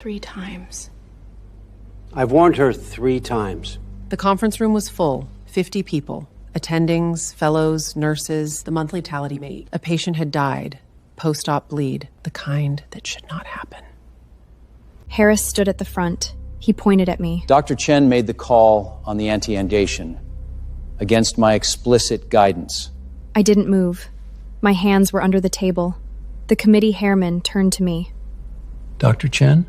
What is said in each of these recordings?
3 times. I've warned her 3 times. The conference room was full, 50 people. Attendings, fellows, nurses, the monthly tally mate. A patient had died, post-op bleed, the kind that should not happen. Harris stood at the front. He pointed at me. Dr. Chen made the call on the anti-andation against my explicit guidance. I didn't move. My hands were under the table. The committee hairman turned to me. Dr. Chen?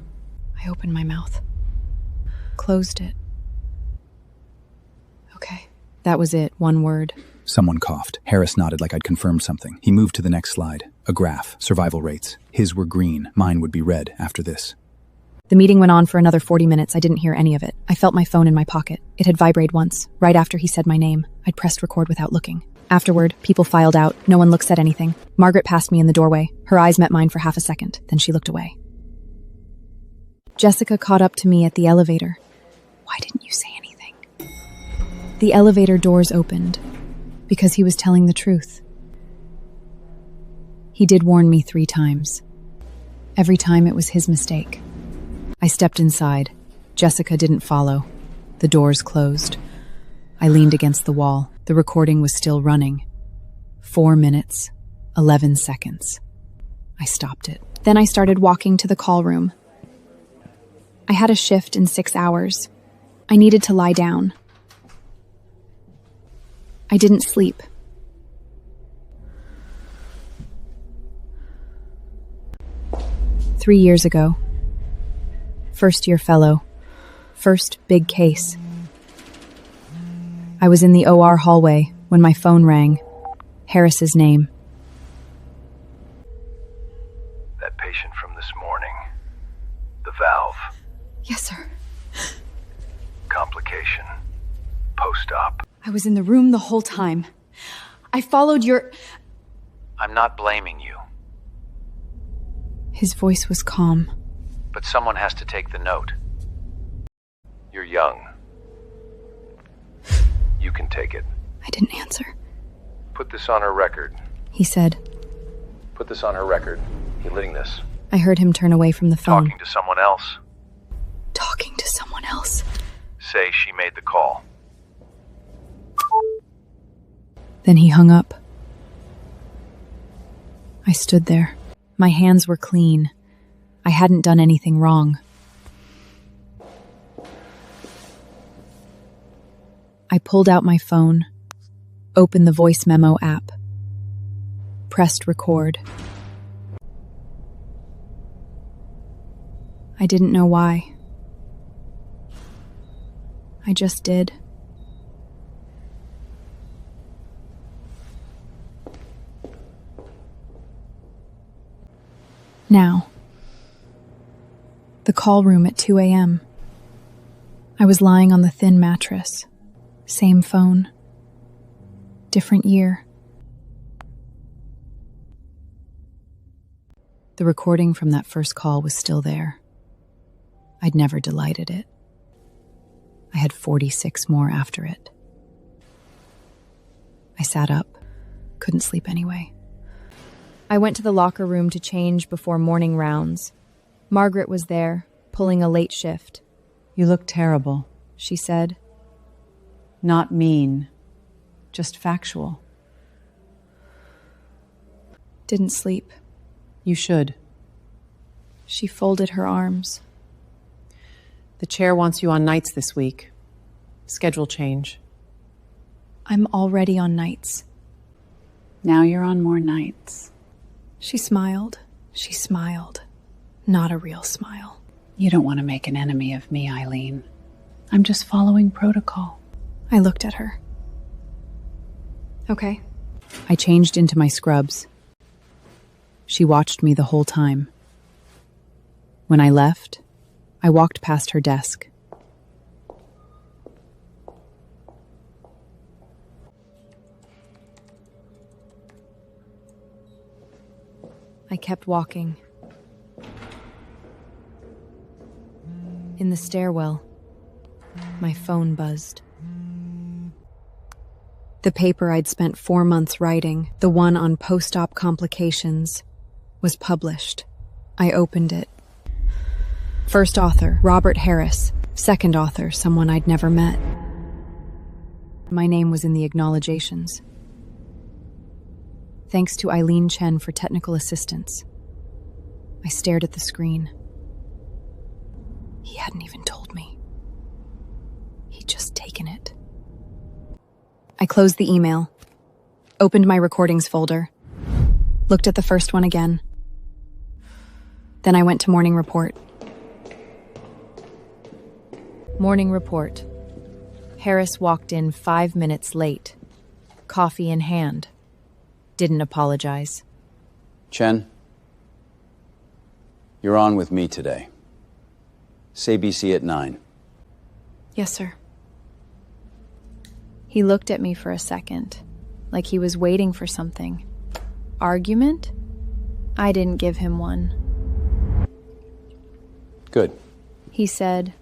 I opened my mouth. Closed it. Okay. That was it, one word. Someone coughed. Harris nodded like I'd confirmed something. He moved to the next slide. A graph, survival rates. His were green, mine would be red after this. The meeting went on for another 40 minutes. I didn't hear any of it. I felt my phone in my pocket. It had vibrated once, right after he said my name. I'd pressed record without looking. Afterward, people filed out. No one looked at anything. Margaret passed me in the doorway. Her eyes met mine for half a second. Then she looked away. Jessica caught up to me at the elevator. Why didn't you say anything? The elevator doors opened because he was telling the truth. He did warn me 3 times. Every time it was his mistake. I stepped inside. Jessica didn't follow. The doors closed. I leaned against the wall. The recording was still running. 4 minutes, 11 seconds. I stopped it. Then I started walking to the call room. I had a shift in 6 hours. I needed to lie down. I didn't sleep. Three years ago. First-year fellow. First big case. I was in the OR hallway when my phone rang. Harris's name. That patient from this morning. The valve. Yes, sir. Complication. Post-op. I was in the room the whole time. I followed your... I'm not blaming you, His voice was calm. but someone has to take the note. You're young. You can take it. I didn't answer. Put this on her record. He said. Put this on her record. You're letting this. I heard him turn away from the phone. Talking to someone else. Talking to someone else. Say she made the call. Then he hung up. I stood there. My hands were clean. I hadn't done anything wrong. I pulled out my phone, opened the voice memo app, pressed record. I didn't know why. I just did. Now. The call room at 2 a.m. I was lying on the thin mattress. Same phone. Different year. The recording from that first call was still there. I'd never deleted it. I had 46 more after it. I sat up. Couldn't sleep anyway. I went to the locker room to change before morning rounds. Margaret was there, pulling a late shift. You look terrible. She said. Not mean, just factual. Didn't sleep. You should. She folded her arms. The chair wants you on nights this week. Schedule change. I'm already on nights. Now you're on more nights. She smiled. She smiled. Not a real smile. You don't want to make an enemy of me, Eileen. I'm just following protocol. I looked at her. Okay. I changed into my scrubs. She watched me the whole time. When I left, I walked past her desk. I kept walking. In the stairwell, my phone buzzed. The paper I'd spent 4 months writing, the one on post-op complications, was published. I opened it. First author, Robert Harris. Second author, someone I'd never met. My name was in the acknowledgations. Thanks to Eileen Chen for technical assistance. I stared at the screen. He hadn't even told me. He'd just taken it. I closed the email, opened my recordings folder, looked at the first one again. Then I went to Morning Report. Morning Report. Harris walked in 5 minutes late, coffee in hand. Didn't apologize. Chen, you're on with me today. Say BC at 9. Yes, sir. He looked at me for a second, like he was waiting for something. Argument? I didn't give him one. Good. He said,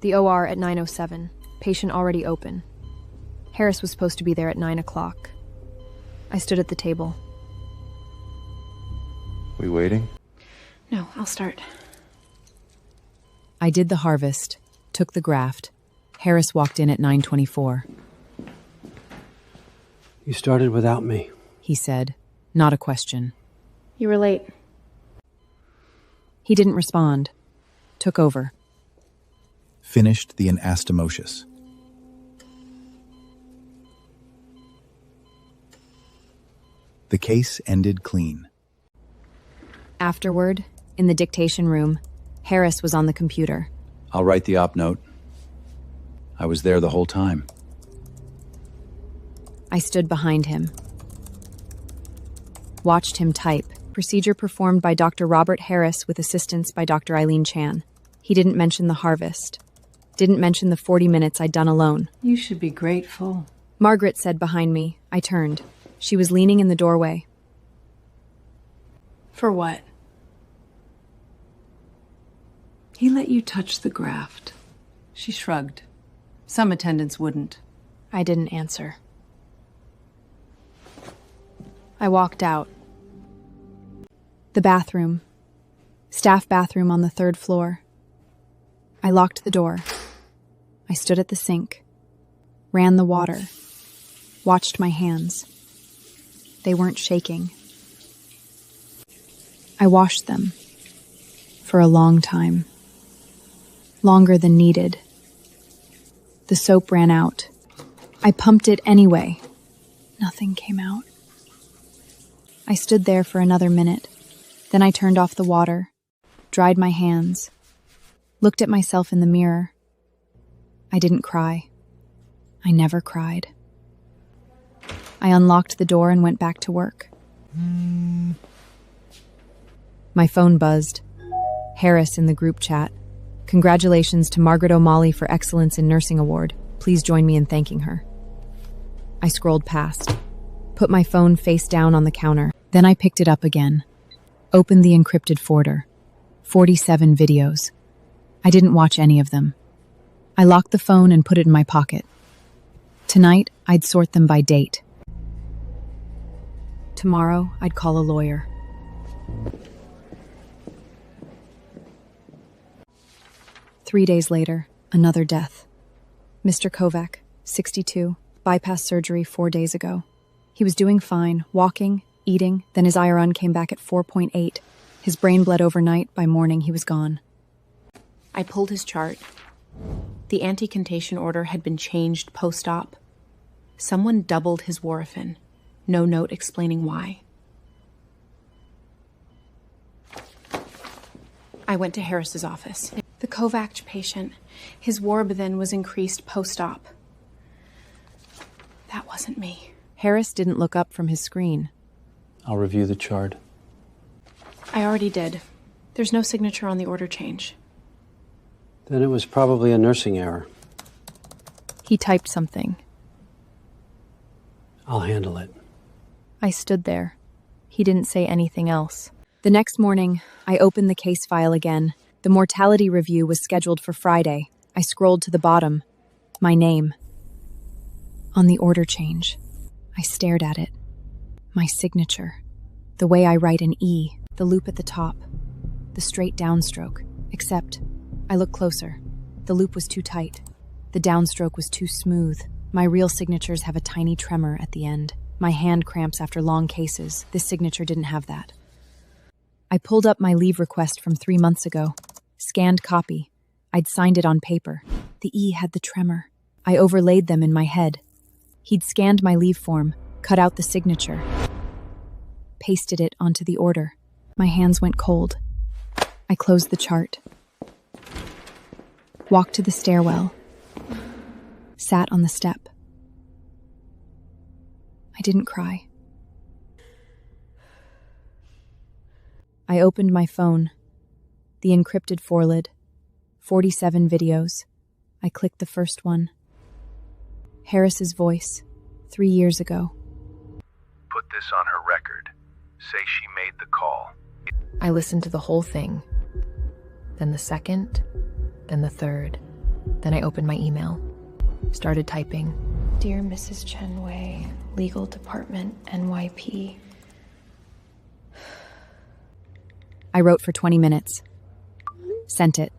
"The OR at 9:07. Patient already open. Harris was supposed to be there at 9 o'clock. I stood at the table. We waiting? No, I'll start. I did the harvest, took the graft. Harris walked in at 9:24. You started without me. He said, not a question. You were late. He didn't respond. Took over. Finished the anastomosis. The case ended clean. Afterward, in the dictation room, Harris was on the computer. I'll write the op note. I was there the whole time. I stood behind him. Watched him type. Procedure performed by Dr. Robert Harris with assistance by Dr. Eileen Chen. He didn't mention the harvest. Didn't mention the 40 minutes I'd done alone. You should be grateful. Margaret said behind me. I turned. She was leaning in the doorway. For what? He let you touch the graft. She shrugged. Some attendants wouldn't. I didn't answer. I walked out. The bathroom. Staff bathroom on the 3rd floor. I locked the door. I stood at the sink. Ran the water. Watched my hands. They weren't shaking. I washed them. For a long time. Longer than needed. The soap ran out. I pumped it anyway. Nothing came out. I stood there for another minute. Then I turned off the water, dried my hands, looked at myself in the mirror. I didn't cry. I never cried. I unlocked the door and went back to work. My phone buzzed. Harris in the group chat. Congratulations to Margaret O'Malley for Excellence in Nursing Award. Please join me in thanking her. I scrolled past, put my phone face down on the counter. Then I picked it up again. Opened the encrypted folder. 47 videos. I didn't watch any of them. I locked the phone and put it in my pocket. Tonight, I'd sort them by date. Tomorrow, I'd call a lawyer. Three days later, another death. Mr. Kovac, 62, bypass surgery 4 days ago. He was doing fine, walking, eating, then his iron came back at 4.8. His brain bled overnight. By morning, he was gone. I pulled his chart. The anti-contagion order had been changed post-op. Someone doubled his Warfarin. No note explaining why. I went to Harris's office. The Kovac patient, his Warfarin was increased post-op. That wasn't me. Harris didn't look up from his screen. I'll review the chart. I already did. There's no signature on the order change. Then it was probably a nursing error. He typed something. I'll handle it. I stood there. He didn't say anything else. The next morning, I opened the case file again. The mortality review was scheduled for Friday. I scrolled to the bottom. My name. On the order change. I stared at it. My signature. The way I write an E. The loop at the top. The straight downstroke. Except, I looked closer. The loop was too tight. The downstroke was too smooth. My real signatures have a tiny tremor at the end. My hand cramps after long cases. This signature didn't have that. I pulled up my leave request from 3 months ago. Scanned copy. I'd signed it on paper. The E had the tremor. I overlaid them in my head. He'd scanned my leave form, cut out the signature, pasted it onto the order. My hands went cold. I closed the chart. Walked to the stairwell. Sat on the step. I didn't cry. I opened my phone. The encrypted forlid. 47 videos. I clicked the first one. Harris's voice, 3 years ago. Put this on her record. Say she made the call. I listened to the whole thing. Then the second, then the third. Then I opened my email. Started typing. Dear Mrs. Chen Wei, Legal Department, NYP. I wrote for 20 minutes. Sent it.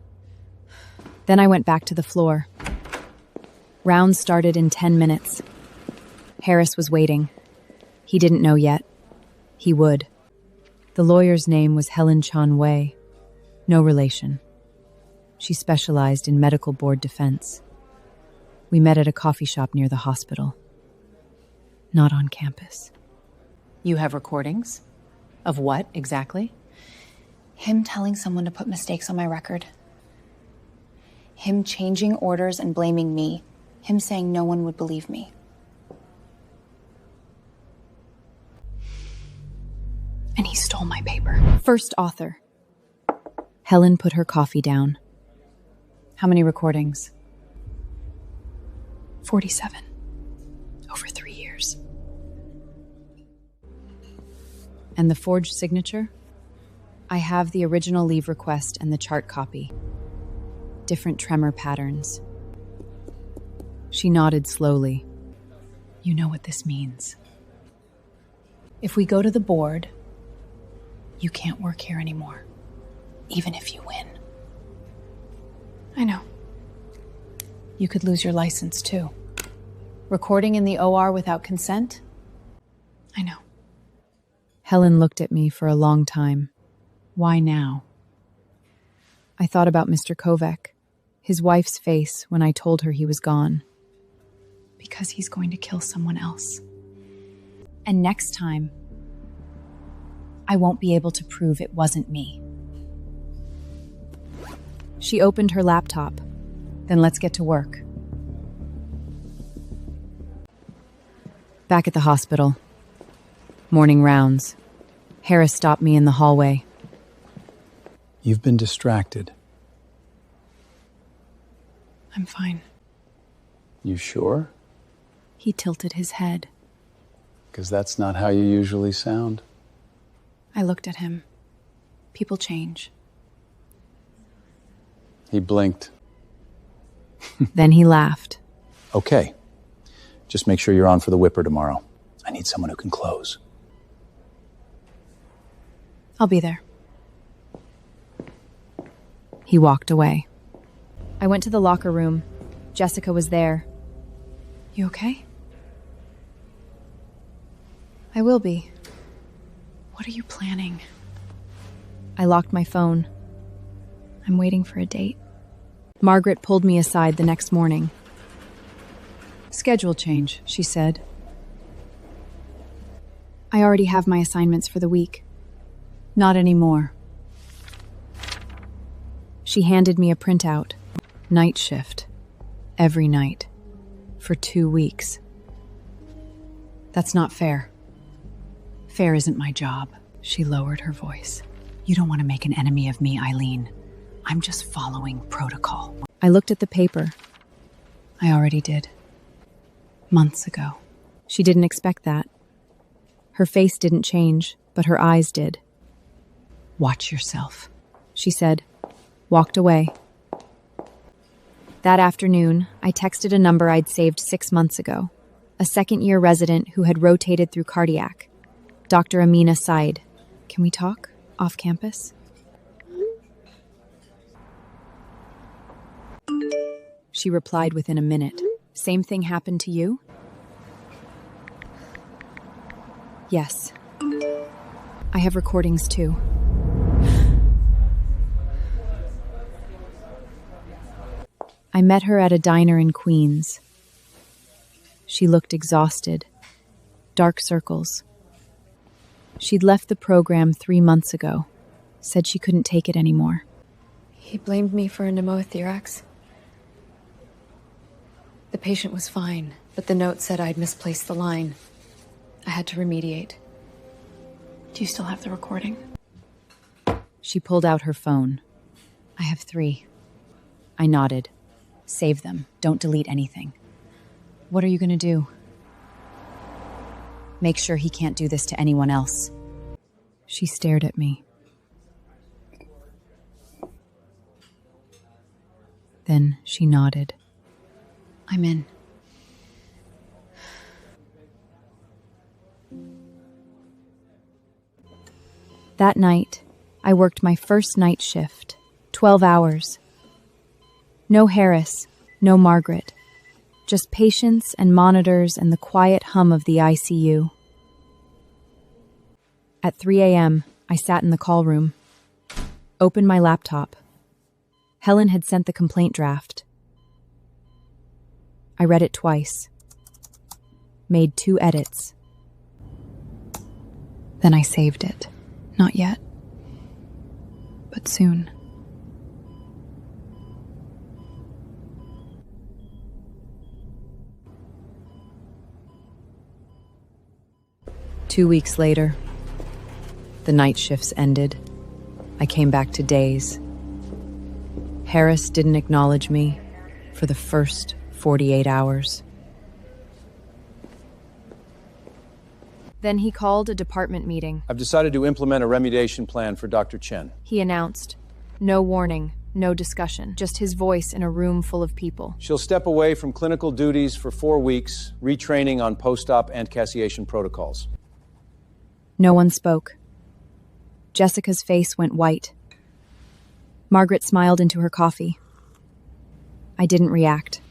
Then I went back to the floor. Rounds started in 10 minutes. Harris was waiting. He didn't know yet. He would. The lawyer's name was Eileen Chen. No relation. She specialized in medical board defense. We met at a coffee shop near the hospital. Not on campus. You have recordings? Of what exactly? Him telling someone to put mistakes on my record. Him changing orders and blaming me. Him saying no one would believe me. And he stole my paper. First author. Helen put her coffee down. How many recordings? 47. Over 3 years. And the forged signature? I have the original leave request and the chart copy. Different tremor patterns. She nodded slowly. You know what this means. If we go to the board, you can't work here anymore, even if you win. I know. You could lose your license, too. Recording in the OR without consent? I know. Helen looked at me for a long time. Why now? I thought about Mr. Kovac, his wife's face when I told her he was gone. Because he's going to kill someone else. And next time, I won't be able to prove it wasn't me. She opened her laptop. Then let's get to work. Back at the hospital. Morning rounds. Harris stopped me in the hallway. You've been distracted. I'm fine. You sure? He tilted his head. Because that's not how you usually sound. I looked at him. People change. He blinked. Then he laughed. Okay. Just make sure you're on for the whipper tomorrow. I need someone who can close. I'll be there. He walked away. I went to the locker room. Jessica was there. You okay? I will be. What are you planning? I locked my phone. I'm waiting for a date. Margaret pulled me aside the next morning. Schedule change, she said. I already have my assignments for the week. Not anymore. She handed me a printout. Night shift. Every night. For 2 weeks. That's not fair. Fair isn't my job. She lowered her voice. You don't want to make an enemy of me, Eileen. I'm just following protocol. I looked at the paper. I already did. Months ago. She didn't expect that. Her face didn't change, but her eyes did. Watch yourself, she said, walked away. That afternoon, I texted a number I'd saved 6 months ago, a second-year resident who had rotated through cardiac. Dr. Amina Said. Can we talk? Off campus? She replied within a minute. Same thing happened to you? Yes. I have recordings too. I met her at a diner in Queens. She looked exhausted. Dark circles. She'd left the program 3 months ago. Said she couldn't take it anymore. He blamed me for a pneumothorax. The patient was fine, but the note said I'd misplaced the line. I had to remediate. Do you still have the recording? She pulled out her phone. I have 3. I nodded. Save them. Don't delete anything. What are you going to do? Make sure he can't do this to anyone else. She stared at me. Then she nodded. I'm in. That night, I worked my first night shift, 12 hours. No Harris, no Margaret, just patients and monitors and the quiet hum of the ICU. At 3 a.m., I sat in the call room, opened my laptop. Helen had sent the complaint draft. I read it twice, made 2 edits. Then I saved it. Not yet, but soon. Two weeks later, the night shifts ended. I came back to days. Harris didn't acknowledge me for the first 48 hours. Then he called a department meeting. I've decided to implement a remediation plan for Dr. Chen. He announced. No warning, no discussion, just his voice in a room full of people. She'll step away from clinical duties for 4 weeks, retraining on post-op and cassiation protocols. No one spoke. Jessica's face went white. Margaret smiled into her coffee. I didn't react.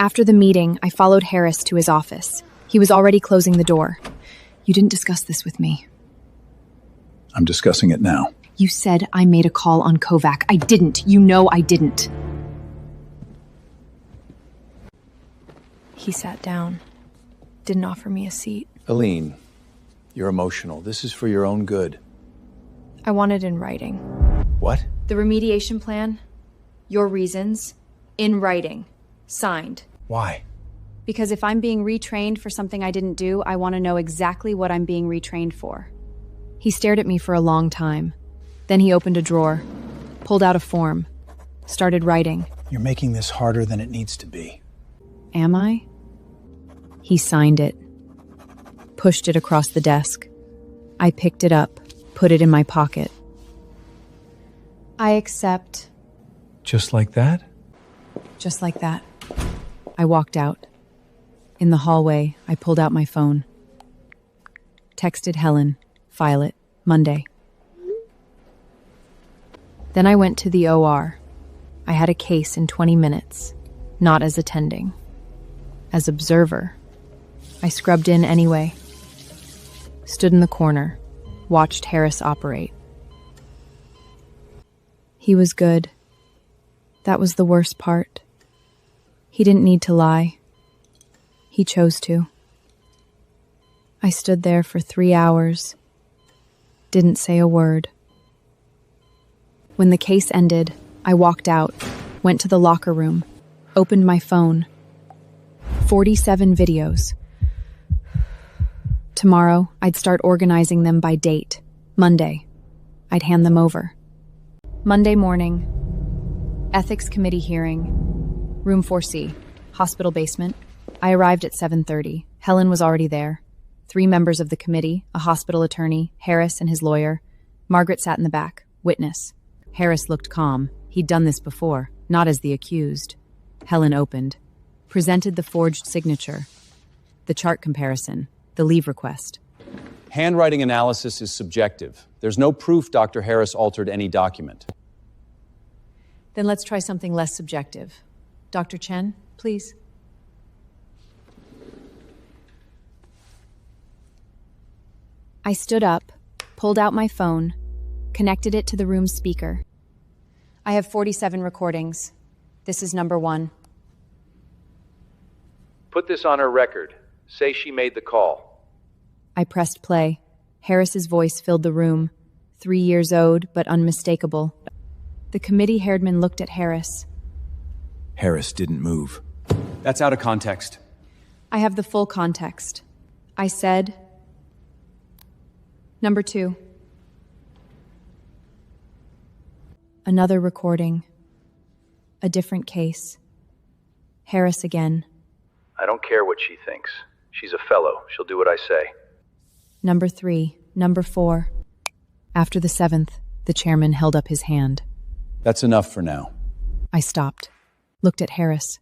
After the meeting, I followed Harris to his office. He was already closing the door. You didn't discuss this with me. I'm discussing it now. You said I made a call on Kovac. I didn't. You know I didn't. He sat down. Didn't offer me a seat. Eileen, you're emotional. This is for your own good. I want it in writing. What? The remediation plan, your reasons, in writing, signed. Why? Because if I'm being retrained for something I didn't do, I want to know exactly what I'm being retrained for. He stared at me for a long time. Then he opened a drawer, pulled out a form, started writing. You're making this harder than it needs to be. Am I? He signed it, pushed it across the desk. I picked it up, put it in my pocket. I accept. Just like that? Just like that. I walked out. In the hallway, I pulled out my phone. Texted Helen, file it, Monday. Then I went to the OR. I had a case in 20 minutes, not as attending. As observer. I scrubbed in anyway. Stood in the corner, watched Harris operate. He was good. That was the worst part. He didn't need to lie. He chose to. I stood there for 3 hours. Didn't say a word. When the case ended, I walked out, went to the locker room, opened my phone. 47 videos. Tomorrow, I'd start organizing them by date. Monday, I'd hand them over. Monday morning, ethics committee hearing, room 4C, hospital basement. I arrived at 7:30. Helen was already there. 3 members of the committee, a hospital attorney, Harris and his lawyer. Margaret sat in the back, witness. Harris looked calm. He'd done this before, not as the accused. Helen opened, presented the forged signature, the chart comparison, the leave request. Handwriting analysis is subjective. There's no proof Dr. Harris altered any document. Then let's try something less subjective. Dr. Chen, please. I stood up, pulled out my phone, connected it to the room's speaker. I have 47 recordings. This is number 1. Put this on her record. Say she made the call. I pressed play. Harris's voice filled the room, 3 years old but unmistakable. The committee-haired man looked at Harris. Harris didn't move. That's out of context. I have the full context. I said, number 2. Another recording. A different case. Harris again. I don't care what she thinks. She's a fellow. She'll do what I say. Number 3. Number 4. After the 7th, the chairman held up his hand. That's enough for now. I stopped, looked at Harris.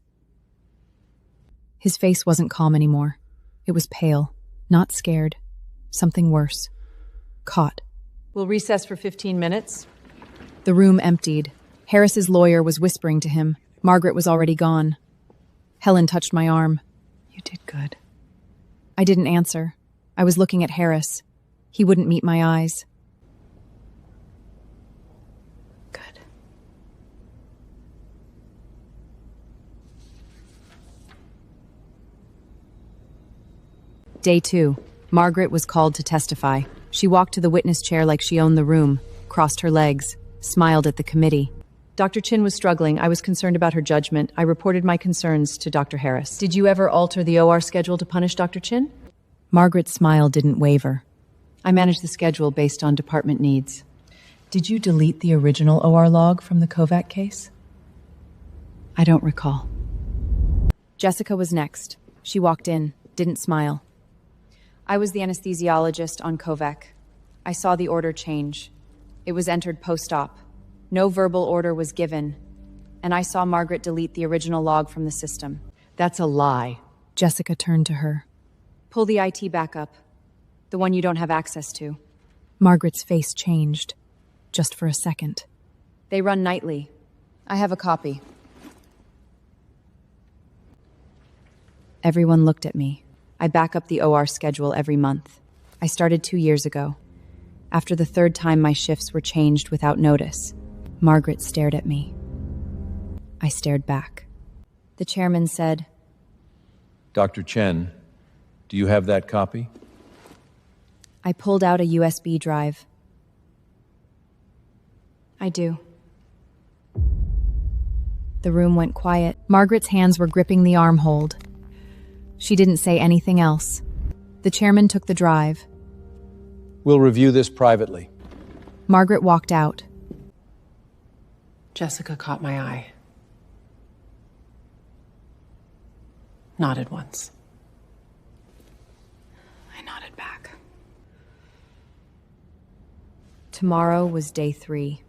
His face wasn't calm anymore. It was pale, not scared. Something worse. Caught. We'll recess for 15 minutes. The room emptied. Harris's lawyer was whispering to him. Margaret was already gone. Helen touched my arm. You did good. I didn't answer. I was looking at Harris. He wouldn't meet my eyes. Good. Day 2. Margaret was called to testify. She walked to the witness chair like she owned the room, crossed her legs, smiled at the committee. Dr. Chen was struggling. I was concerned about her judgment. I reported my concerns to Dr. Harris. Did you ever alter the OR schedule to punish Dr. Chen? Margaret's smile didn't waver. I managed the schedule based on department needs. Did you delete the original OR log from the Kovac case? I don't recall. Jessica was next. She walked in, didn't smile. I was the anesthesiologist on Kovac. I saw the order change. It was entered post-op. No verbal order was given, and I saw Margaret delete the original log from the system. That's a lie. Jessica turned to her. Pull the IT back up. The one you don't have access to. Margaret's face changed, just for a second. They run nightly. I have a copy. Everyone looked at me. I back up the OR schedule every month. I started 2 years ago. After the 3rd time my shifts were changed without notice, Margaret stared at me. I stared back. The chairman said, Dr. Chen, do you have that copy? I pulled out a USB drive. I do. The room went quiet. Margaret's hands were gripping the arm hold. She didn't say anything else. The chairman took the drive. We'll review this privately. Margaret walked out. Jessica caught my eye. Nodded once. I nodded back. Tomorrow was day 3.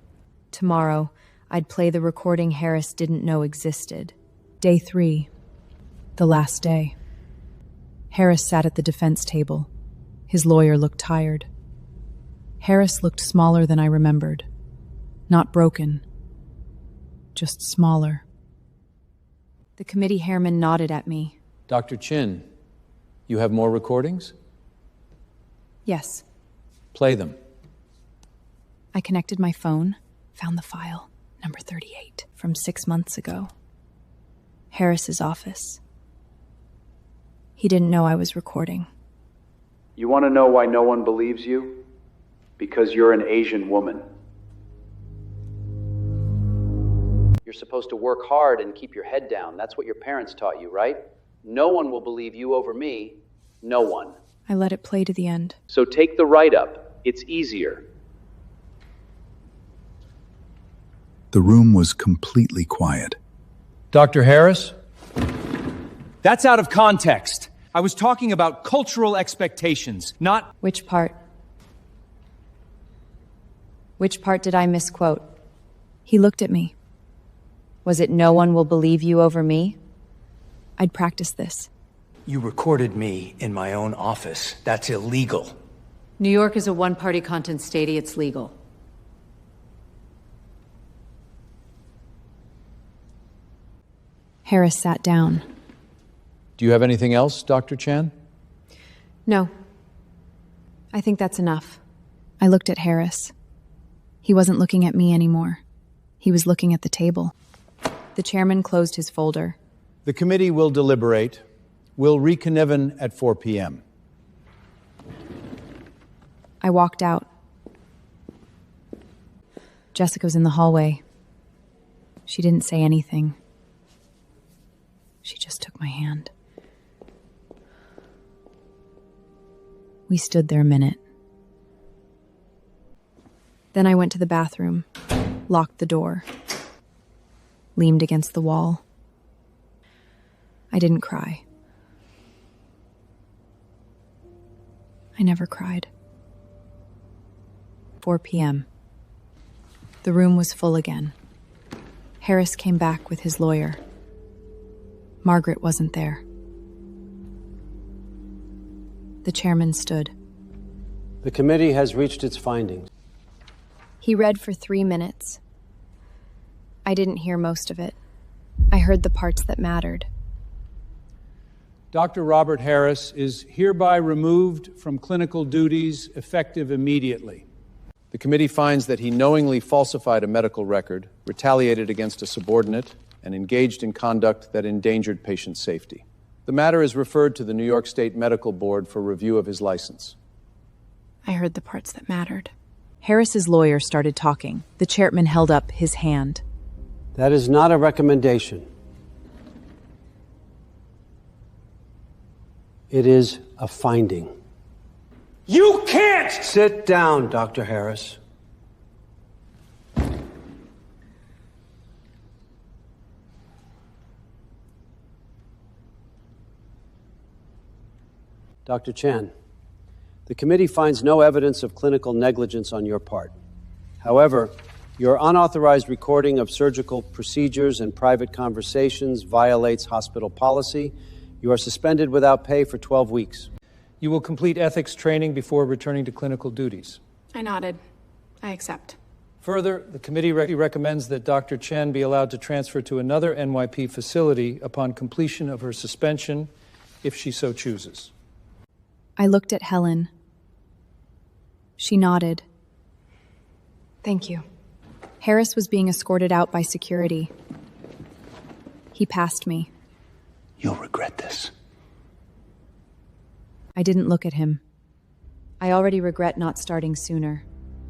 Tomorrow, I'd play the recording Harris didn't know existed. Day 3. The last day. Harris sat at the defense table. His lawyer looked tired. Harris looked smaller than I remembered. Not broken. Just smaller. The committee hairman nodded at me. Dr. Chen, you have more recordings? Yes. Play them. I connected my phone, found the file, number 38, from 6 months ago. Harris's office. He didn't know I was recording. You want to know why no one believes you? Because you're an Asian woman. You're supposed to work hard and keep your head down. That's what your parents taught you, right? No one will believe you over me. No one. I let it play to the end. So take the write-up. It's easier. The room was completely quiet. Dr. Harris? That's out of context. I was talking about cultural expectations, not... Which part? Which part did I misquote? He looked at me. Was it no one will believe you over me? I'd practice this. You recorded me in my own office. That's illegal. New York is a one-party content state. It's legal. Harris sat down. Do you have anything else, Dr. Chen? No. I think that's enough. I looked at Harris. He wasn't looking at me anymore. He was looking at the table. The chairman closed his folder. The committee will deliberate. We'll reconvene at 4 p.m. I walked out. Jessica was in the hallway. She didn't say anything. She just took my hand. We stood there a minute. Then I went to the bathroom, locked the door, leaned against the wall. I didn't cry. I never cried. 4 p.m. The room was full again. Harris came back with his lawyer. Margaret wasn't there. The chairman stood. The committee has reached its findings. He read for 3 minutes. I didn't hear most of it. I heard the parts that mattered. Dr. Robert Harris is hereby removed from clinical duties effective immediately. The committee finds that he knowingly falsified a medical record, retaliated against a subordinate, and engaged in conduct that endangered patient safety. The matter is referred to the New York State Medical Board for review of his license. I heard the parts that mattered. Harris's lawyer started talking. The chairman held up his hand. That is not a recommendation. It is a finding. You can't! Sit down, Dr. Harris. Dr. Chen, the committee finds no evidence of clinical negligence on your part. However, your unauthorized recording of surgical procedures and private conversations violates hospital policy. You are suspended without pay for 12 weeks. You will complete ethics training before returning to clinical duties. I nodded. I accept. Further, the committee recommends that Dr. Chen be allowed to transfer to another NYP facility upon completion of her suspension, if she so chooses. I looked at Helen. She nodded. Thank you. Harris was being escorted out by security. He passed me. You'll regret this. I didn't look at him. I already regret not starting sooner.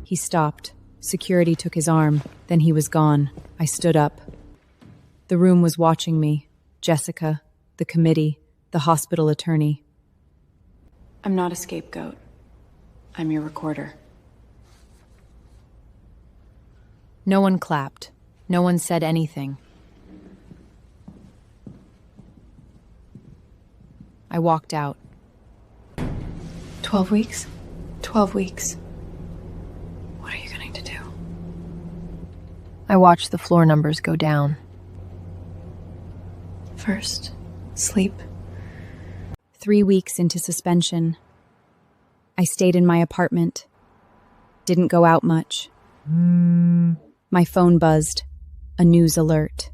He stopped. Security took his arm. Then he was gone. I stood up. The room was watching me. Jessica, the committee, the hospital attorney. I'm not a scapegoat. I'm your recorder. No one clapped. No one said anything. I walked out. 12 weeks? 12 weeks. What are you going to do? I watched the floor numbers go down. First, sleep. 3 weeks into suspension. I stayed in my apartment. Didn't go out much. My phone buzzed. A news alert.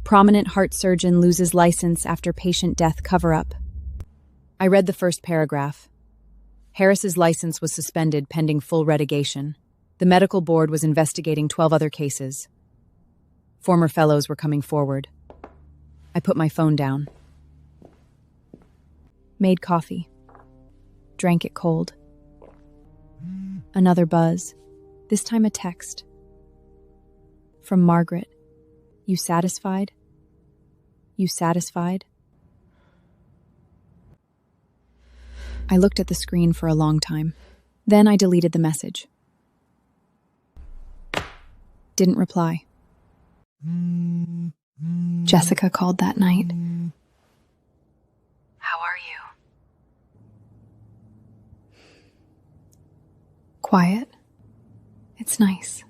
Prominent heart surgeon loses license after patient death cover-up. I read the first paragraph. Harris's license was suspended pending full retigation. The medical board was investigating 12 other cases. Former fellows were coming forward. I put my phone down. Made coffee. Drank it cold. Another buzz. This time a text. From Margaret. You satisfied? You satisfied? I looked at the screen for a long time. Then I deleted the message. Didn't reply. Jessica called that night. How are you? Quiet. It's nice.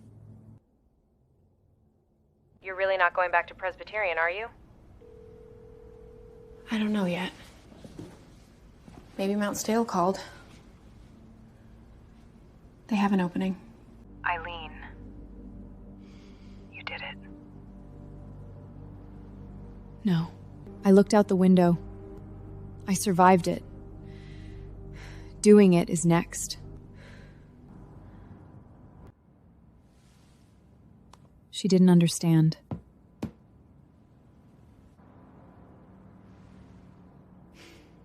You're really not going back to Presbyterian, are you? I don't know yet. Maybe Mount Stale called. They have an opening. Eileen. You did it. No. I looked out the window. I survived it. Doing it is next. She didn't understand.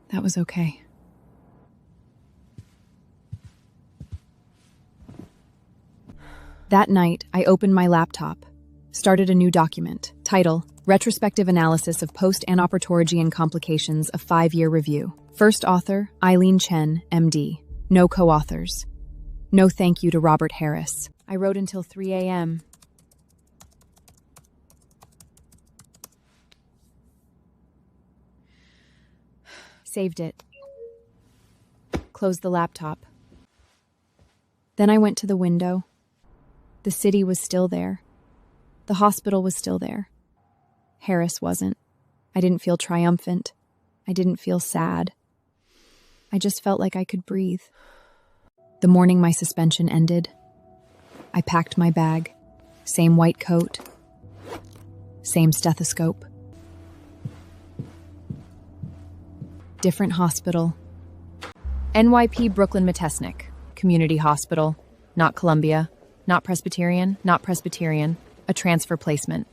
That was okay. That night, I opened my laptop, started a new document. Title: Retrospective Analysis of Post-Anoperatorigean Complications, a 5-year review. First author, Eileen Chen, MD. No co-authors. No thank you to Robert Harris. I wrote until 3 a.m. Saved it. Closed the laptop. Then I went to the window. The city was still there. The hospital was still there. Harris wasn't. I didn't feel triumphant. I didn't feel sad. I just felt like I could breathe. The morning my suspension ended, I packed my bag. Same white coat. Same stethoscope. Different hospital. NYP Brooklyn Metesnik. Community hospital. Not Columbia. Not Presbyterian. Not Presbyterian. A transfer placement.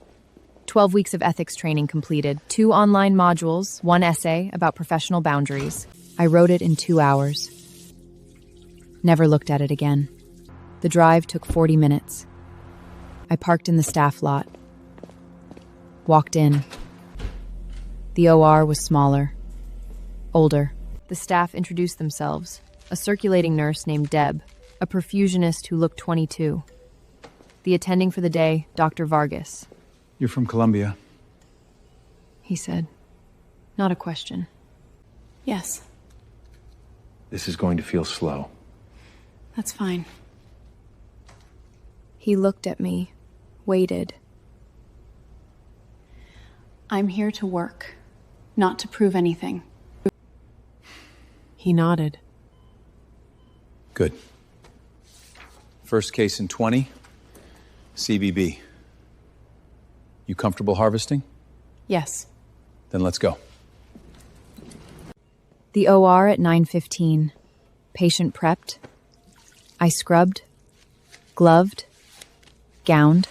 12 weeks of ethics training completed. 2 online modules. 1 essay about professional boundaries. I wrote it in 2 hours. Never looked at it again. The drive took 40 minutes. I parked in the staff lot. Walked in. The OR was smaller. Older. The staff introduced themselves. A circulating nurse named Deb. A perfusionist who looked 22. The attending for the day, Dr. Vargas. You're from Columbia. He said. Not a question. Yes, This is going to feel slow. that's fine. He looked at me, waited. I'm here to work, not to prove anything. He nodded. Good. First case in 20, CBB. You comfortable harvesting? Yes. Then let's go. The OR at 9:15. Patient prepped. I scrubbed, gloved, gowned.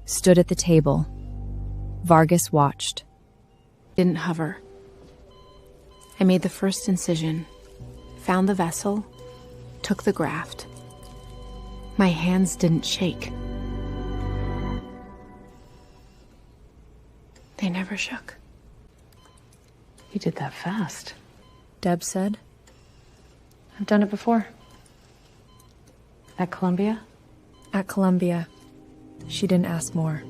Stood at the table. Vargas watched. Didn't hover. I made the first incision, found the vessel, took the graft. My hands didn't shake. They never shook. You did that fast. Deb said. I've done it before. At Columbia? At Columbia. She didn't ask more.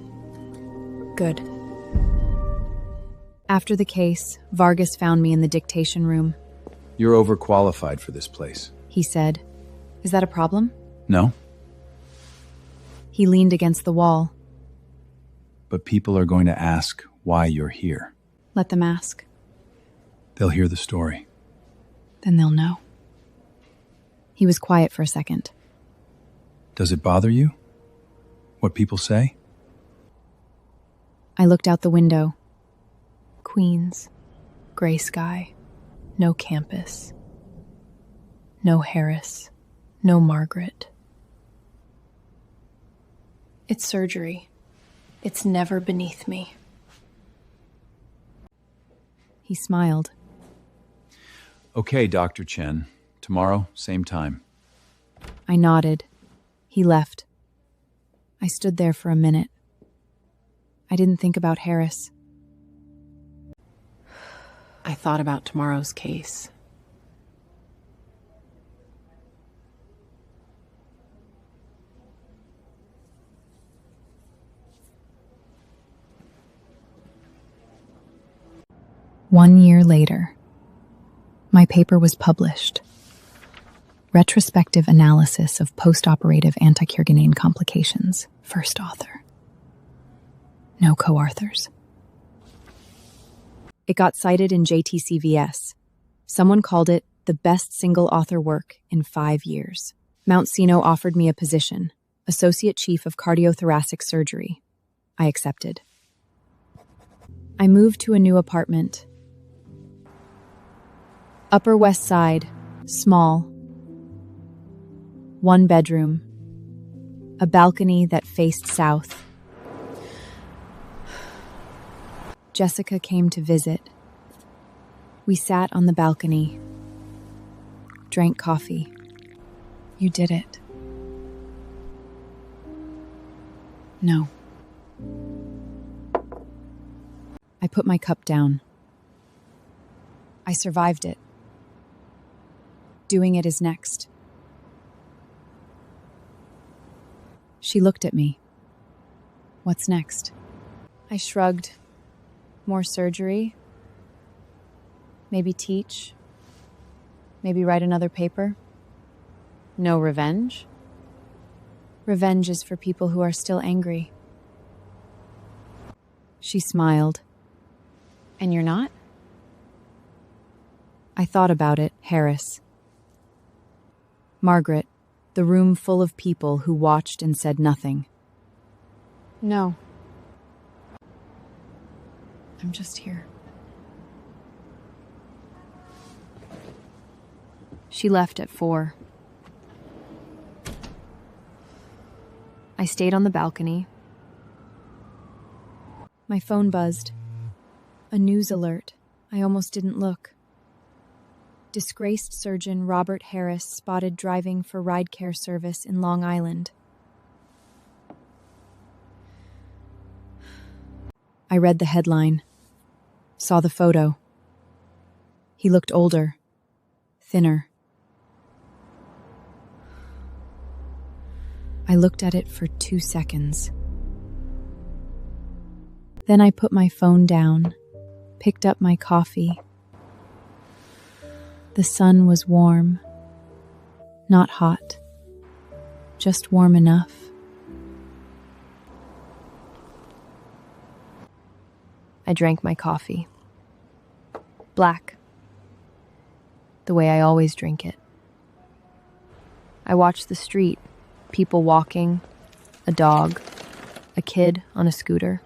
Good. After the case, Vargas found me in the dictation room. You're overqualified for this place. He said, "Is that a problem?" No, He leaned against the wall. but people are going to ask why you're here. Let them ask. They'll hear the story. Then they'll know. He was quiet for a second. Does it bother you? What people say? I looked out the window. Queens. Gray sky. No campus. No Harris. No Margaret. It's surgery. It's never beneath me. He smiled. Okay, Dr. Chen. Tomorrow, same time. I nodded. He left. I stood there for a minute. I didn't think about Harris. I thought about tomorrow's case. One year later, my paper was published. Retrospective Analysis of Postoperative Antichirgonane Complications. First author. No co-authors. It got cited in JTCVS. Someone called it the best single author work in 5 years. Mount Sinai offered me a position, Associate Chief of Cardiothoracic Surgery. I accepted. I moved to a new apartment. Upper West Side, small. 1 bedroom. A balcony that faced south. Jessica came to visit. We sat on the balcony, drank coffee. You did it. No. I put my cup down. I survived it. Doing it is next. She looked at me. What's next? I shrugged. More surgery? Maybe teach? Maybe write another paper? No revenge? Revenge is for people who are still angry. She smiled. And you're not? I thought about it, Harris. Margaret, the room full of people who watched and said nothing. No. I'm just here. She left at 4. I stayed on the balcony. My phone buzzed. A news alert. I almost didn't look. Disgraced surgeon Robert Harris spotted driving for ride care service in Long Island. I read the headline. Saw the photo. He looked older. Thinner. I looked at it for 2 seconds. Then I put my phone down, picked up my coffee. The sun was warm, not hot, just warm enough. I drank my coffee. Black. The way I always drink it. I watched the street, people walking, a dog, a kid on a scooter.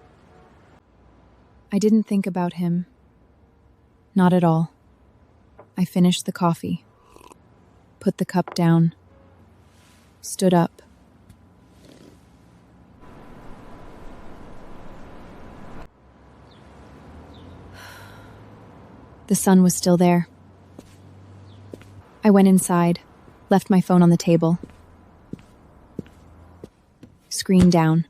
I didn't think about him. Not at all. I finished the coffee, put the cup down, stood up. The sun was still there. I went inside, left my phone on the table. Screen down.